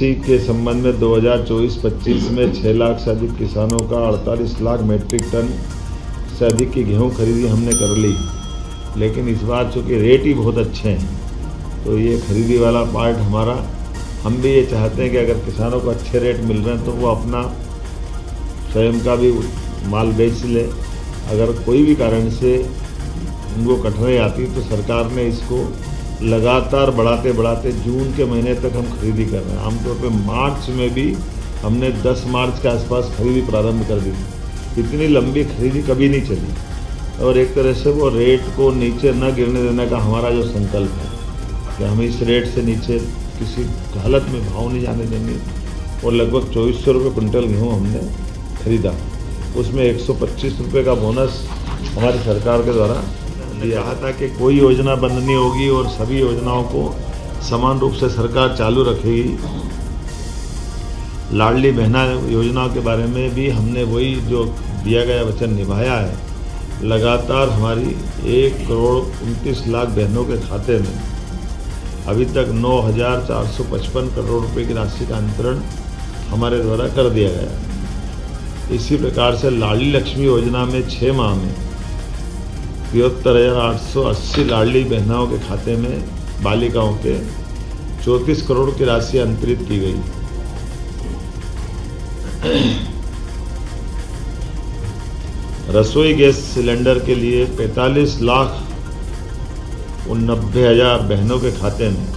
कृषि के संबंध में 2024-25 में 6 लाख से अधिक किसानों का 48 लाख मीट्रिक टन से अधिक की गेहूं खरीदी हमने कर ली। लेकिन इस बार चूँकि रेट ही बहुत अच्छे हैं तो ये खरीदी वाला पार्ट हमारा, हम भी ये चाहते हैं कि अगर किसानों को अच्छे रेट मिल रहे हैं तो वो अपना स्वयं का भी माल बेच ले। अगर कोई भी कारण से उनको कठिनाई आती तो सरकार ने इसको लगातार बढ़ाते जून के महीने तक हम खरीदी कर रहे हैं। आमतौर पे मार्च में भी हमने 10 मार्च के आसपास खरीदी प्रारंभ कर दी। इतनी लंबी खरीदी कभी नहीं चली और एक तरह से वो रेट को नीचे न गिरने देने का हमारा जो संकल्प है कि हम इस रेट से नीचे किसी हालत में भाव नहीं जाने देंगे। और लगभग 2400 रुपये कुंटल गेहूँ हमने खरीदा, उसमें 125 रुपये का बोनस हमारी सरकार के द्वारा दिया था कि कोई योजना बंद नहीं होगी और सभी योजनाओं को समान रूप से सरकार चालू रखेगी। लाडली बहना योजना के बारे में भी हमने वही जो दिया गया वचन निभाया है। लगातार हमारी 1,29,00,000 बहनों के खाते में अभी तक 9,455 करोड़ रुपए की राशि का अंतरण हमारे द्वारा कर दिया गया। इसी प्रकार से लाडली लक्ष्मी योजना में 6 माह में 73,880 लाडली बहनाओं के खाते में बालिकाओं के 34 करोड़ की राशि अंतरित की गई। रसोई गैस सिलेंडर के लिए 45,90,000 बहनों के खाते में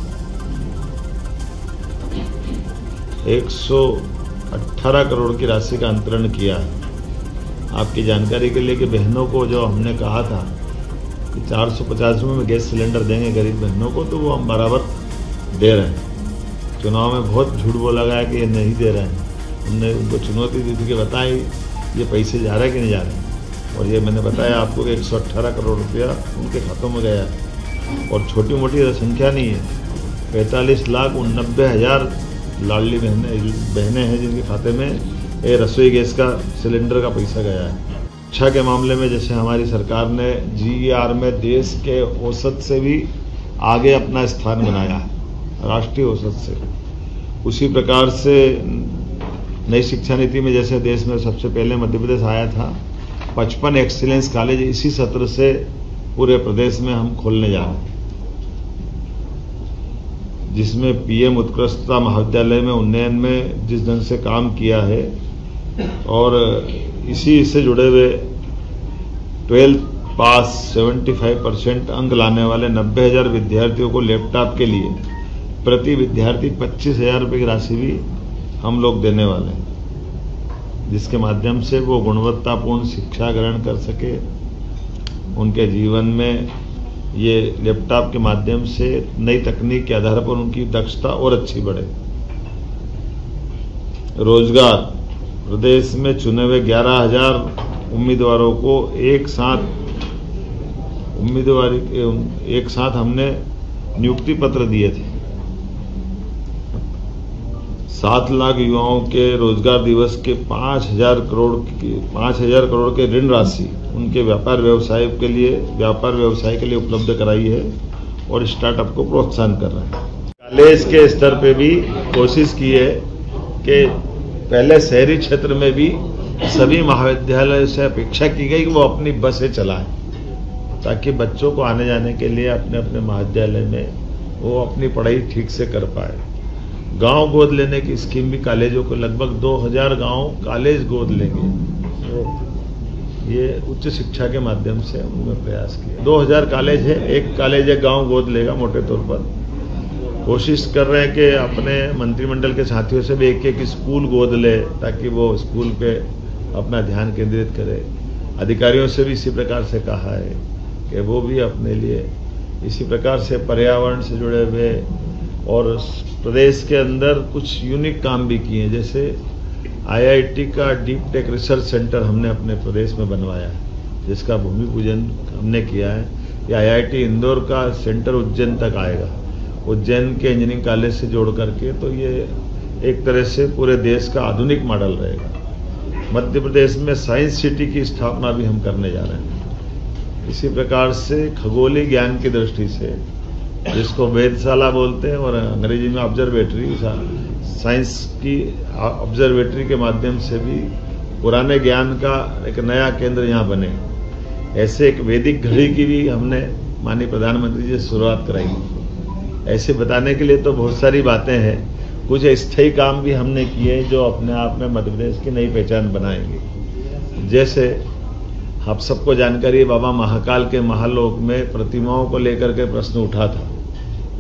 118 करोड़ की राशि का अंतरण किया है। आपकी जानकारी के लिए कि बहनों को जो हमने कहा था कि 450 रुपये में गैस सिलेंडर देंगे गरीब बहनों को, तो वो हम बराबर दे रहे हैं। चुनाव में बहुत झूठ बोला गया कि ये नहीं दे रहे हैं। हमने उनको चुनौती दी थी कि बताएं ये पैसे जा रहे हैं कि नहीं जा रहे हैं, और ये मैंने बताया आपको कि 118 करोड़ रुपया उनके खातों में गया है। और छोटी मोटी संख्या नहीं है, 45,90,000 लाडली बहनें हैं जिनके खाते में ये रसोई गैस का सिलेंडर का पैसा गया है। शिक्षा के मामले में जैसे हमारी सरकार ने GER में देश के औसत से भी आगे अपना स्थान बनाया है, राष्ट्रीय औसत से, उसी प्रकार से नई शिक्षा नीति में जैसे देश में सबसे पहले मध्य प्रदेश आया था, 55 एक्सीलेंस कॉलेज इसी सत्र से पूरे प्रदेश में हम खोलने जा रहे हैं, जिसमें PM उत्कृष्टता महाविद्यालय में उन्नयन में जिस ढंग से काम किया है और इसी से जुड़े हुए 12th पास 75% अंक लाने वाले 90,000 विद्यार्थियों को लैपटॉप के लिए प्रति विद्यार्थी 25,000 रुपये की राशि भी हम लोग देने वाले हैं, जिसके माध्यम से वो गुणवत्तापूर्ण शिक्षा ग्रहण कर सके। उनके जीवन में ये लैपटॉप के माध्यम से नई तकनीक के आधार पर उनकी दक्षता और अच्छी बढ़े। रोजगार, प्रदेश में चुने हुए 11,000 उम्मीदवारों को एक साथ हमने नियुक्ति पत्र दिए थे। 7 लाख युवाओं के रोजगार दिवस के 5,000 करोड़ के ऋण राशि उनके व्यापार व्यवसाय के लिए उपलब्ध कराई है और स्टार्टअप को प्रोत्साहन कर रहे हैं। कॉलेज के स्तर पे भी कोशिश की है कि पहले शहरी क्षेत्र में भी सभी महाविद्यालयों से अपेक्षा की गई कि वो अपनी बसें चलाएं, ताकि बच्चों को आने जाने के लिए अपने अपने महाविद्यालय में वो अपनी पढ़ाई ठीक से कर पाए। गांव गोद लेने की स्कीम भी कॉलेजों को, लगभग 2,000 गांव कॉलेज गोद लेंगे। ये उच्च शिक्षा के माध्यम से उन्होंने प्रयास किया। 2,000 कॉलेज है, एक कॉलेज है गांव गोद लेगा मोटे तौर पर। कोशिश कर रहे हैं कि अपने मंत्रिमंडल के साथियों से भी एक स्कूल गोद ले, ताकि वो स्कूल पे अपना ध्यान केंद्रित करे। अधिकारियों से भी इसी प्रकार से कहा है कि वो भी अपने लिए इसी प्रकार से पर्यावरण से जुड़े हुए और प्रदेश के अंदर कुछ यूनिक काम भी किए, जैसे IIT का डीप टेक रिसर्च सेंटर हमने अपने प्रदेश में बनवाया है, जिसका भूमि पूजन हमने किया है। ये IIT इंदौर का सेंटर उज्जैन तक आएगा, उज्जैन के इंजीनियरिंग कॉलेज से जोड़ करके, तो ये एक तरह से पूरे देश का आधुनिक मॉडल रहेगा। मध्य प्रदेश में साइंस सिटी की स्थापना भी हम करने जा रहे हैं। इसी प्रकार से खगोलीय ज्ञान की दृष्टि से, जिसको वेधशाला बोलते हैं और अंग्रेजी में ऑब्जर्वेटरी, साइंस की ऑब्जर्वेटरी के माध्यम से भी पुराने ज्ञान का एक नया केंद्र यहाँ बने। ऐसे एक वैदिक घड़ी की भी हमने माननीय प्रधानमंत्री जी से शुरुआत कराई। ऐसे बताने के लिए तो बहुत सारी बातें हैं, कुछ स्थायी काम भी हमने किए जो अपने आप में मध्य प्रदेश की नई पहचान बनाएंगे। जैसे आप सबको जानकारी है, बाबा महाकाल के महालोक में प्रतिमाओं को लेकर के प्रश्न उठा था,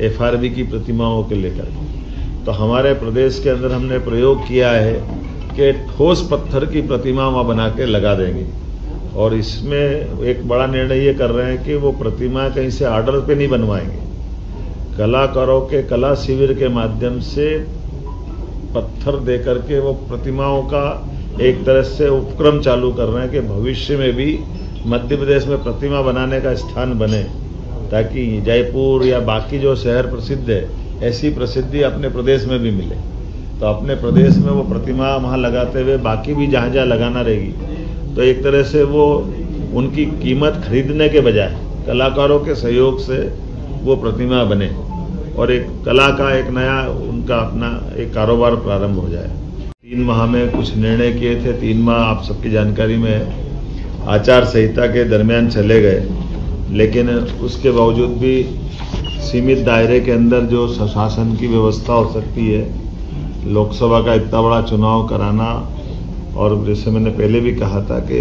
FRB की प्रतिमाओं को लेकर। तो हमारे प्रदेश के अंदर हमने प्रयोग किया है कि ठोस पत्थर की प्रतिमा वहाँ बना के लगा देंगे। और इसमें एक बड़ा निर्णय ये कर रहे हैं कि वो प्रतिमा कहीं से ऑर्डर पे नहीं बनवाएंगे, कलाकारों के कला शिविर के माध्यम से पत्थर दे करके वो प्रतिमाओं का एक तरह से उपक्रम चालू कर रहे हैं कि भविष्य में भी मध्य प्रदेश में प्रतिमा बनाने का स्थान बने, ताकि जयपुर या बाकी जो शहर प्रसिद्ध है ऐसी प्रसिद्धि अपने प्रदेश में भी मिले। तो अपने प्रदेश में वो प्रतिमा वहाँ लगाते हुए बाकी भी जहाँ जहाँ लगाना रहेगी, तो एक तरह से वो उनकी कीमत खरीदने के बजाय कलाकारों के सहयोग से वो प्रतिमा बने और एक कला का एक नया उनका अपना एक कारोबार प्रारंभ हो जाए। 3 माह में कुछ निर्णय किए थे। 3 माह आप सबकी जानकारी में आचार संहिता के दरमियान चले गए, लेकिन उसके बावजूद भी सीमित दायरे के अंदर जो शासन की व्यवस्था हो सकती है, लोकसभा का इतना बड़ा चुनाव कराना, और जैसे मैंने पहले भी कहा था कि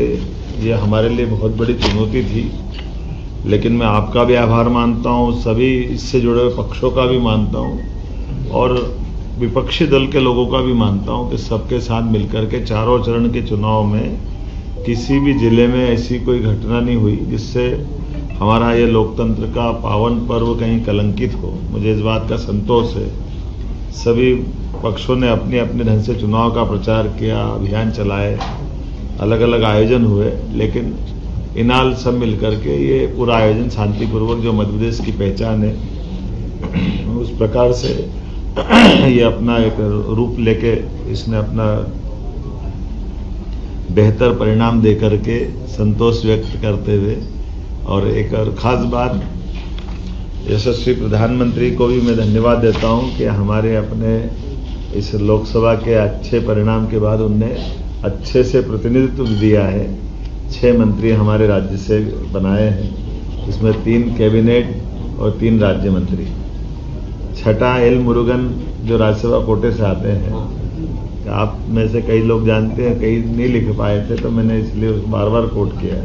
ये हमारे लिए बहुत बड़ी चुनौती थी, लेकिन मैं आपका भी आभार मानता हूँ, सभी इससे जुड़े हुए पक्षों का भी मानता हूँ और विपक्षी दल के लोगों का भी मानता हूँ कि सबके साथ मिलकर के चारों चरण के चुनाव में किसी भी जिले में ऐसी कोई घटना नहीं हुई जिससे हमारा ये लोकतंत्र का पावन पर्व कहीं कलंकित हो। मुझे इस बात का संतोष है। सभी पक्षों ने अपने अपने ढंग से चुनाव का प्रचार किया, अभियान चलाए, अलग अलग आयोजन हुए, लेकिन इनाल सब मिलकर के ये पूरा आयोजन शांतिपूर्वक जो मध्य प्रदेश की पहचान है उस प्रकार से ये अपना एक रूप लेके इसने अपना बेहतर परिणाम दे करके संतोष व्यक्त करते हुए, और एक और खास बात यशस्वी प्रधानमंत्री को भी मैं धन्यवाद देता हूं कि हमारे अपने इस लोकसभा के अच्छे परिणाम के बाद उनने अच्छे से प्रतिनिधित्व दिया है। 6 मंत्री हमारे राज्य से बनाए हैं, इसमें 3 कैबिनेट और 3 राज्य मंत्री। छठा एल मुरुगन जो राज्यसभा कोटे से आते हैं, आप में से कई लोग जानते हैं, कई नहीं लिख पाए थे, तो मैंने इसलिए बार बार कोट किया है।